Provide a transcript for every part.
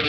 I'm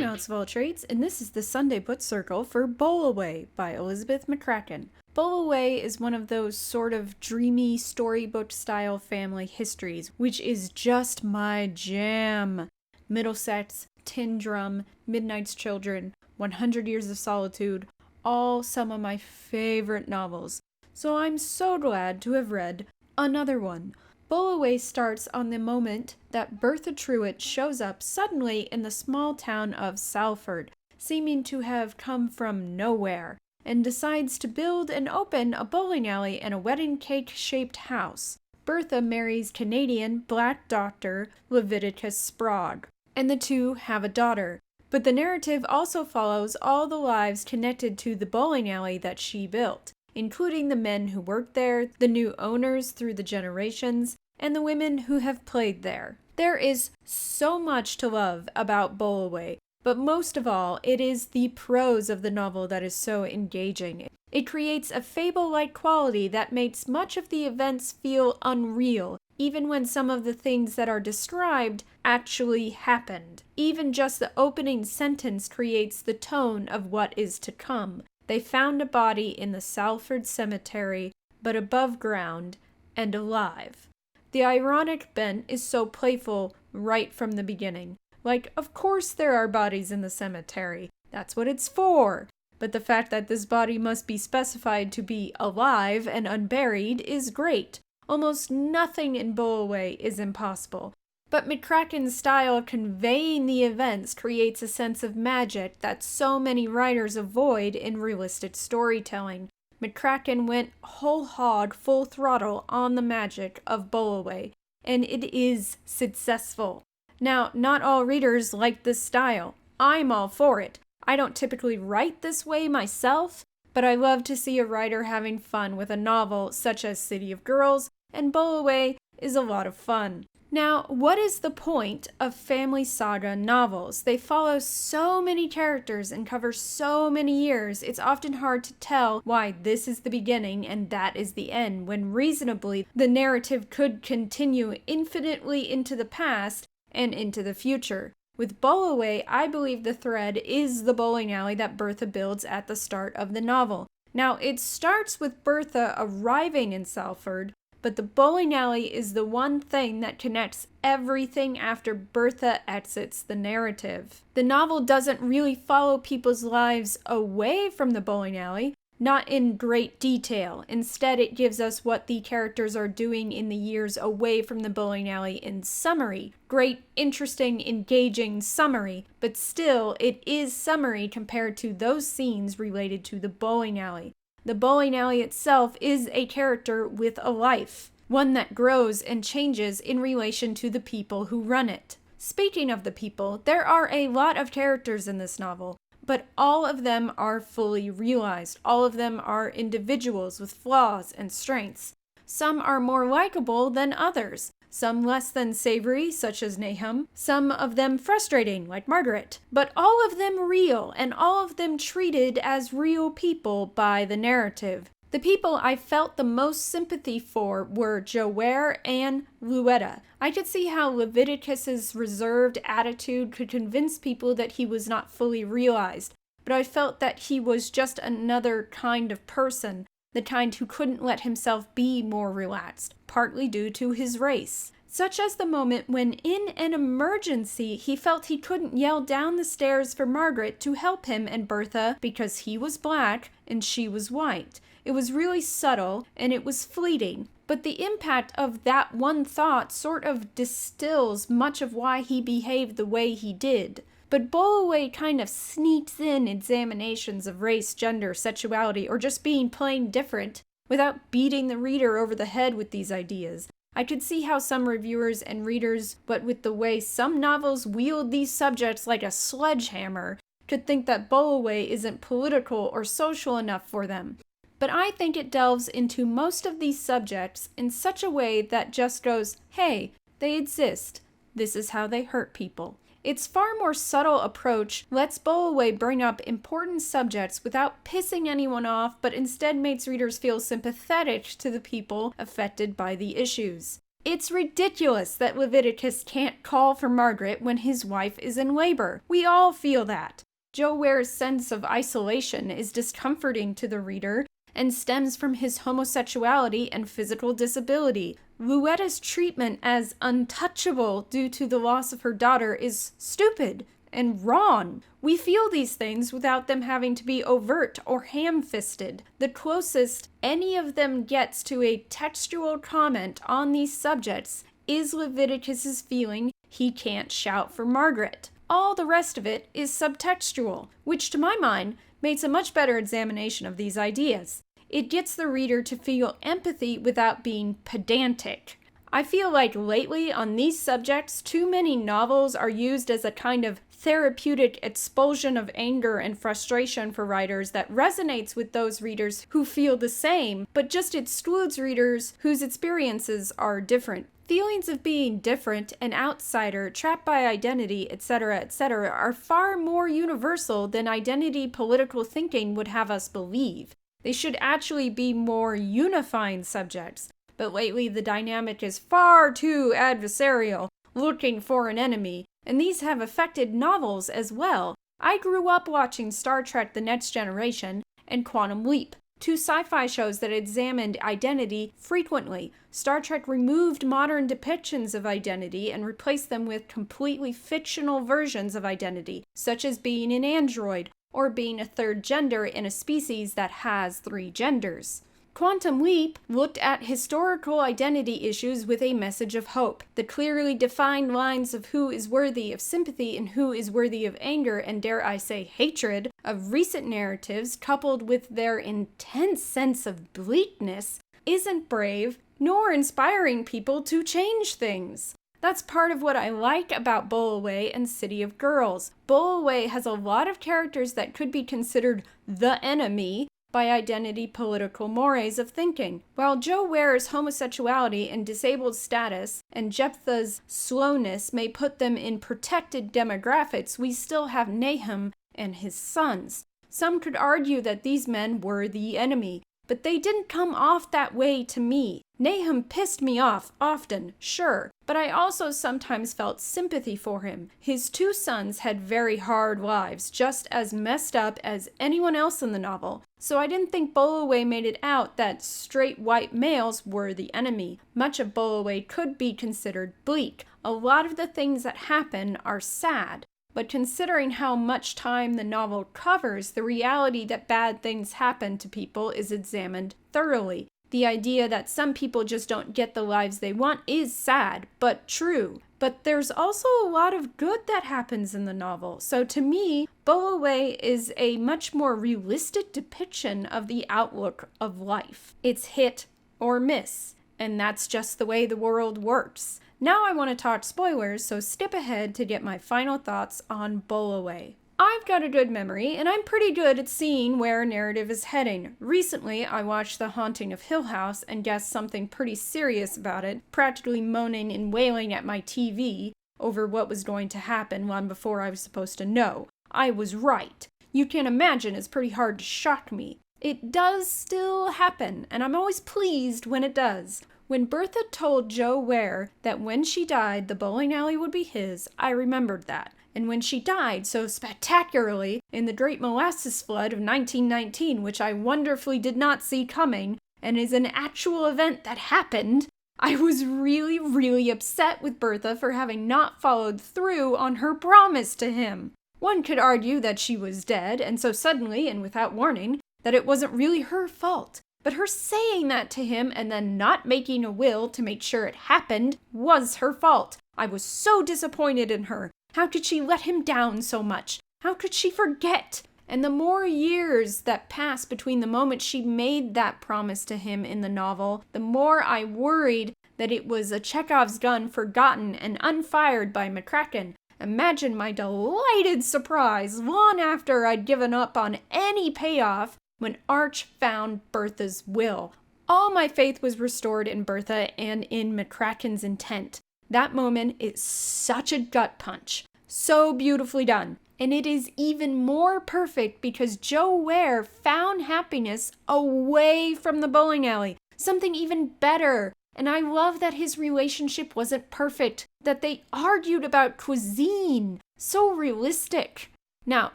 Alex Treats, and this is the Sunday Put Circle for Bowlaway by Elizabeth McCracken. Bowlaway is one of those sort of dreamy storybook-style family histories, which is just my jam. Middlesex, Tin Drum, Midnight's Children, 100 Years of Solitude, all some of my favorite novels. So I'm so glad to have read another one. Bowlaway starts on the moment that Bertha Truitt shows up suddenly in the small town of Salford, seeming to have come from nowhere, and decides to build and open a bowling alley and a wedding cake-shaped house. Bertha marries Canadian black doctor Leviticus Sprague, and the two have a daughter. But the narrative also follows all the lives connected to the bowling alley that she built, including the men who worked there, the new owners through the generations, and the women who have played there. There is so much to love about Bowlaway, but most of all, it is the prose of the novel that is so engaging. It creates a fable-like quality that makes much of the events feel unreal, even when some of the things that are described actually happened. Even just the opening sentence creates the tone of what is to come. They found a body in the Salford cemetery, but above ground and alive. The ironic bent is so playful right from the beginning. Like, of course there are bodies in the cemetery. That's what it's for. But the fact that this body must be specified to be alive and unburied is great. Almost nothing in Bowlaway is impossible. But McCracken's style of conveying the events creates a sense of magic that so many writers avoid in realistic storytelling. McCracken went whole hog, full throttle on the magic of Bowlaway, and it is successful. Now, not all readers like this style. I'm all for it. I don't typically write this way myself, but I love to see a writer having fun with a novel such as City of Girls, and Bowlaway is a lot of fun. Now, what is the point of family saga novels? They follow so many characters and cover so many years, it's often hard to tell why this is the beginning and that is the end, when reasonably the narrative could continue infinitely into the past and into the future. With Bowlaway, I believe the thread is the bowling alley that Bertha builds at the start of the novel. Now, it starts with Bertha arriving in Salford, but the bowling alley is the one thing that connects everything after Bertha exits the narrative. The novel doesn't really follow people's lives away from the bowling alley, not in great detail. Instead, it gives us what the characters are doing in the years away from the bowling alley in summary. Great, interesting, engaging summary, but still, it is summary compared to those scenes related to the bowling alley. The bowling alley itself is a character with a life, one that grows and changes in relation to the people who run it. Speaking of the people, there are a lot of characters in this novel, but all of them are fully realized. All of them are individuals with flaws and strengths. Some are more likable than others. Some less than savory, such as Nahum. Some of them frustrating, like Margaret. But all of them real, and all of them treated as real people by the narrative. The people I felt the most sympathy for were Jo Ware and Louetta. I could see how Leviticus's reserved attitude could convince people that he was not fully realized, but I felt that he was just another kind of person, the kind who couldn't let himself be more relaxed, partly due to his race. Such as the moment when, in an emergency, he felt he couldn't yell down the stairs for Margaret to help him and Bertha because he was black and she was white. It was really subtle, and it was fleeting, but the impact of that one thought sort of distills much of why he behaved the way he did. But Bowlaway kind of sneaks in examinations of race, gender, sexuality, or just being plain different without beating the reader over the head with these ideas. I could see how some reviewers and readers, but with the way some novels wield these subjects like a sledgehammer, could think that Bowlaway isn't political or social enough for them. But I think it delves into most of these subjects in such a way that just goes, hey, they exist. This is how they hurt people. Its far more subtle approach lets Bowlaway bring up important subjects without pissing anyone off, but instead makes readers feel sympathetic to the people affected by the issues. It's ridiculous that Leviticus can't call for Margaret when his wife is in labor. We all feel that. Joe Ware's sense of isolation is discomforting to the reader and stems from his homosexuality and physical disability. Luetta's treatment as untouchable due to the loss of her daughter is stupid and wrong. We feel these things without them having to be overt or ham-fisted. The closest any of them gets to a textual comment on these subjects is Leviticus's feeling he can't shout for Margaret. All the rest of it is subtextual, which to my mind makes a much better examination of these ideas. It gets the reader to feel empathy without being pedantic. I feel like lately on these subjects, too many novels are used as a kind of therapeutic expulsion of anger and frustration for writers that resonates with those readers who feel the same, but just excludes readers whose experiences are different. Feelings of being different, an outsider, trapped by identity, etc., are far more universal than identity political thinking would have us believe. They should actually be more unifying subjects, but lately the dynamic is far too adversarial, looking for an enemy, and these have affected novels as well. I grew up watching Star Trek: The Next Generation and Quantum Leap, two sci-fi shows that examined identity frequently. Star Trek removed modern depictions of identity and replaced them with completely fictional versions of identity, such as being an android or being a third gender in a species that has 3 genders. Quantum Leap looked at historical identity issues with a message of hope. The clearly defined lines of who is worthy of sympathy and who is worthy of anger and, dare I say, hatred of recent narratives, coupled with their intense sense of bleakness, isn't brave nor inspiring people to change things. That's part of what I like about Bowlaway and City of Girls. Bowlaway has a lot of characters that could be considered the enemy by identity political mores of thinking. While Joe Ware's homosexuality and disabled status and Jephthah's slowness may put them in protected demographics, we still have Nahum and his sons. Some could argue that these men were the enemy, but they didn't come off that way to me. Nahum pissed me off often, sure, but I also sometimes felt sympathy for him. His 2 sons had very hard lives, just as messed up as anyone else in the novel, so I didn't think Bowlaway made it out that straight white males were the enemy. Much of Bowlaway could be considered bleak. A lot of the things that happen are sad. But considering how much time the novel covers, the reality that bad things happen to people is examined thoroughly. The idea that some people just don't get the lives they want is sad, but true. But there's also a lot of good that happens in the novel. So to me, Bowlaway is a much more realistic depiction of the outlook of life. It's hit or miss, and that's just the way the world works. Now I want to talk spoilers, so skip ahead to get my final thoughts on Bowlaway. I've got a good memory, and I'm pretty good at seeing where a narrative is heading. Recently, I watched The Haunting of Hill House and guessed something pretty serious about it, practically moaning and wailing at my TV over what was going to happen long before I was supposed to know. I was right. You can imagine it's pretty hard to shock me. It does still happen, and I'm always pleased when it does. When Bertha told Joe Ware that when she died, the bowling alley would be his, I remembered that. And when she died so spectacularly in the Great Molasses Flood of 1919, which I wonderfully did not see coming, and is an actual event that happened, I was really, really upset with Bertha for having not followed through on her promise to him. One could argue that she was dead, and so suddenly, and without warning, that it wasn't really her fault. But her saying that to him and then not making a will to make sure it happened was her fault. I was so disappointed in her. How could she let him down so much? How could she forget? And the more years that passed between the moment she made that promise to him in the novel, the more I worried that it was a Chekhov's gun forgotten and unfired by McCracken. Imagine my delighted surprise long after I'd given up on any payoff when Arch found Bertha's will. All my faith was restored in Bertha and in McCracken's intent. That moment is such a gut punch. So beautifully done. And it is even more perfect because Joe Ware found happiness away from the bowling alley. Something even better. And I love that his relationship wasn't perfect, that they argued about cuisine. So realistic. Now,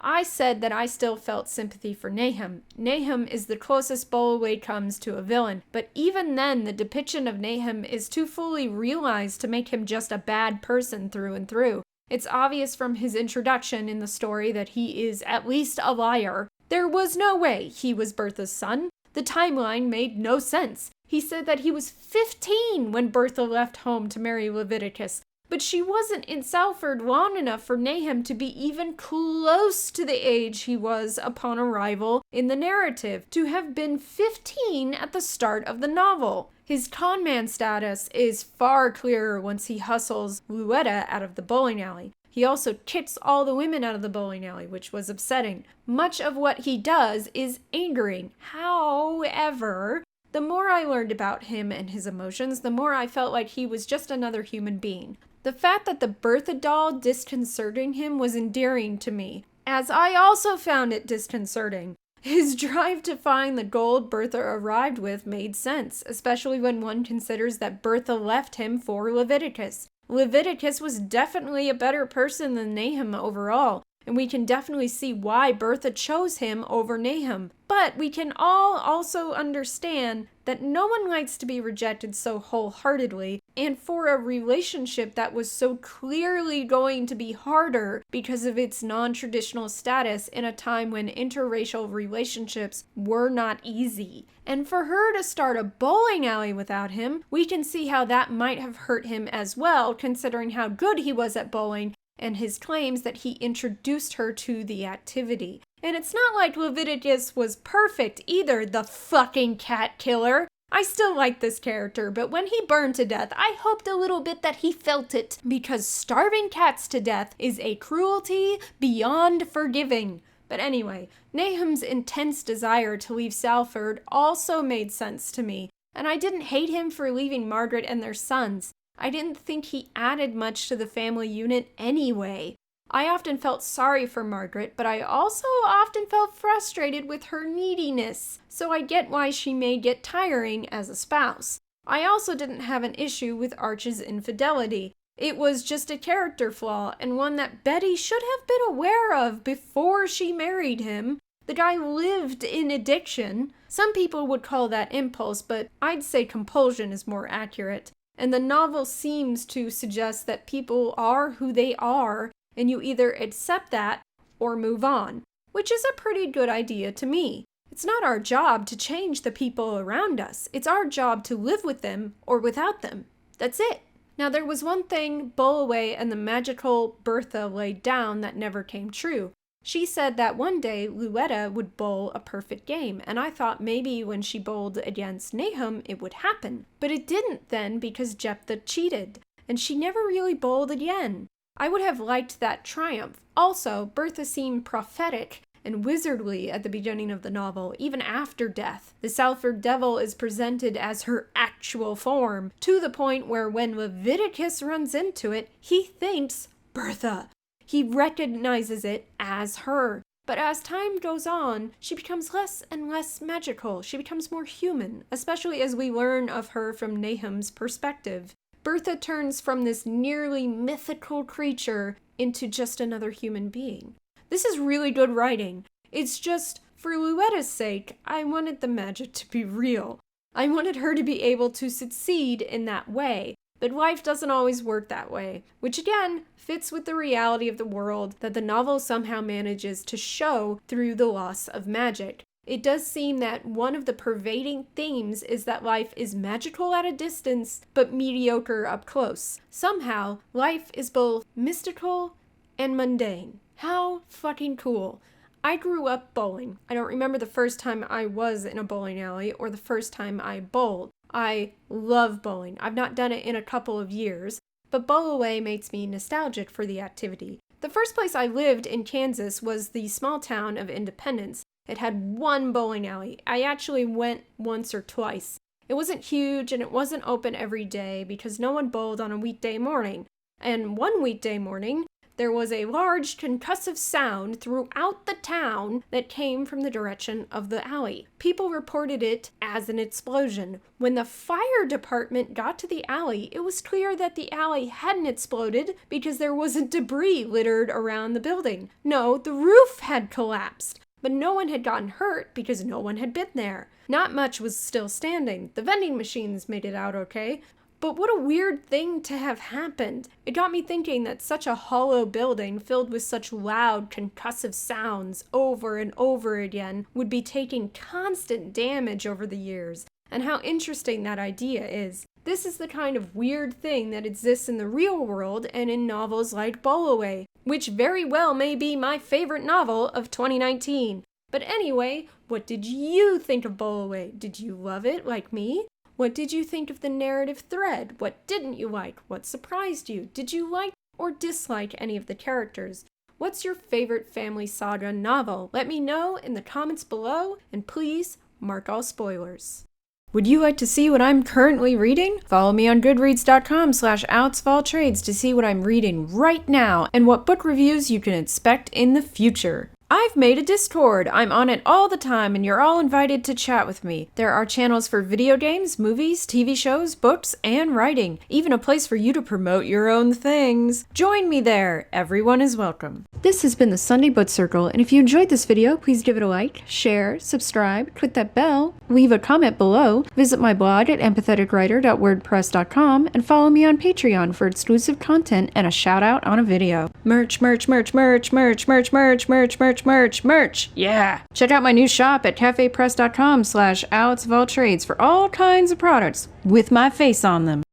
I said that I still felt sympathy for Nahum. Nahum is the closest Bowlaway comes to a villain, but even then, the depiction of Nahum is too fully realized to make him just a bad person through and through. It's obvious from his introduction in the story that he is at least a liar. There was no way he was Bertha's son. The timeline made no sense. He said that he was 15 when Bertha left home to marry Leviticus, but she wasn't in Salford long enough for Nahum to be even close to the age he was upon arrival in the narrative, to have been 15 at the start of the novel. His conman status is far clearer once he hustles Luetta out of the bowling alley. He also kicks all the women out of the bowling alley, which was upsetting. Much of what he does is angering. However, the more I learned about him and his emotions, the more I felt like he was just another human being. The fact that the Bertha doll disconcerting him was endearing to me, as I also found it disconcerting. His drive to find the gold Bertha arrived with made sense, especially when one considers that Bertha left him for Leviticus. Leviticus was definitely a better person than Nahum overall, and we can definitely see why Bertha chose him over Nahum. But we can all also understand that no one likes to be rejected so wholeheartedly, and for a relationship that was so clearly going to be harder because of its non-traditional status in a time when interracial relationships were not easy. And for her to start a bowling alley without him, we can see how that might have hurt him as well, considering how good he was at bowling and his claims that he introduced her to the activity. And it's not like Leviticus was perfect either, the fucking cat killer. I still like this character, but when he burned to death, I hoped a little bit that he felt it, because starving cats to death is a cruelty beyond forgiving. But anyway, Nahum's intense desire to leave Salford also made sense to me, and I didn't hate him for leaving Margaret and their sons. I didn't think he added much to the family unit anyway. I often felt sorry for Margaret, but I also often felt frustrated with her neediness, so I get why she may get tiring as a spouse. I also didn't have an issue with Arch's infidelity. It was just a character flaw, and one that Betty should have been aware of before she married him. The guy lived in addiction. Some people would call that impulse, but I'd say compulsion is more accurate. And the novel seems to suggest that people are who they are, and you either accept that or move on, which is a pretty good idea to me. It's not our job to change the people around us. It's our job to live with them or without them. That's it. Now, there was one thing Bowlaway and the magical Bertha laid down that never came true. She said that one day Luetta would bowl a perfect game, and I thought maybe when she bowled against Nahum it would happen. But it didn't then, because Jephthah cheated, and she never really bowled again. I would have liked that triumph. Also, Bertha seemed prophetic and wizardly at the beginning of the novel, even after death. The Salford Devil is presented as her actual form, to the point where when Leviticus runs into it, he thinks Bertha. He recognizes it as her. But as time goes on, she becomes less and less magical. She becomes more human, especially as we learn of her from Nahum's perspective. Bertha turns from this nearly mythical creature into just another human being. This is really good writing. It's just, for Luetta's sake, I wanted the magic to be real. I wanted her to be able to succeed in that way. But life doesn't always work that way, which again fits with the reality of the world that the novel somehow manages to show through the loss of magic. It does seem that one of the pervading themes is that life is magical at a distance, but mediocre up close. Somehow, life is both mystical and mundane. How fucking cool. I grew up bowling. I don't remember the first time I was in a bowling alley or the first time I bowled. I love bowling. I've not done it in a couple of years, but Bowlaway makes me nostalgic for the activity. The first place I lived in Kansas was the small town of Independence. It had one bowling alley. I actually went once or twice. It wasn't huge and it wasn't open every day because no one bowled on a weekday morning. And one weekday morning, there was a large concussive sound throughout the town that came from the direction of the alley. People reported it as an explosion. When the fire department got to the alley, it was clear that the alley hadn't exploded because there wasn't debris littered around the building. No, the roof had collapsed. But no one had gotten hurt because no one had been there. Not much was still standing. The vending machines made it out okay. But what a weird thing to have happened. It got me thinking that such a hollow building filled with such loud, concussive sounds over and over again would be taking constant damage over the years. And how interesting that idea is. This is the kind of weird thing that exists in the real world and in novels like Bowlaway, which very well may be my favorite novel of 2019. But anyway, what did you think of Bowlaway? Did you love it like me? What did you think of the narrative thread? What didn't you like? What surprised you? Did you like or dislike any of the characters? What's your favorite family saga novel? Let me know in the comments below, and please mark all spoilers. Would you like to see what I'm currently reading? Follow me on goodreads.com/outsfalltrades to see what I'm reading right now and what book reviews you can expect in the future. I've made a Discord. I'm on it all the time and you're all invited to chat with me. There are channels for video games, movies, TV shows, books, and writing. Even a place for you to promote your own things. Join me there. Everyone is welcome. This has been the Sunday Book Circle, and if you enjoyed this video, please give it a like, share, subscribe, click that bell, leave a comment below, visit my blog at empatheticwriter.wordpress.com, and follow me on Patreon for exclusive content and a shout out on a video. Merch, merch, merch, merch, merch, merch, merch, merch, merch, merch, merch. Yeah. Check out my new shop at cafepress.com/AlexVoltrades for all kinds of products with my face on them.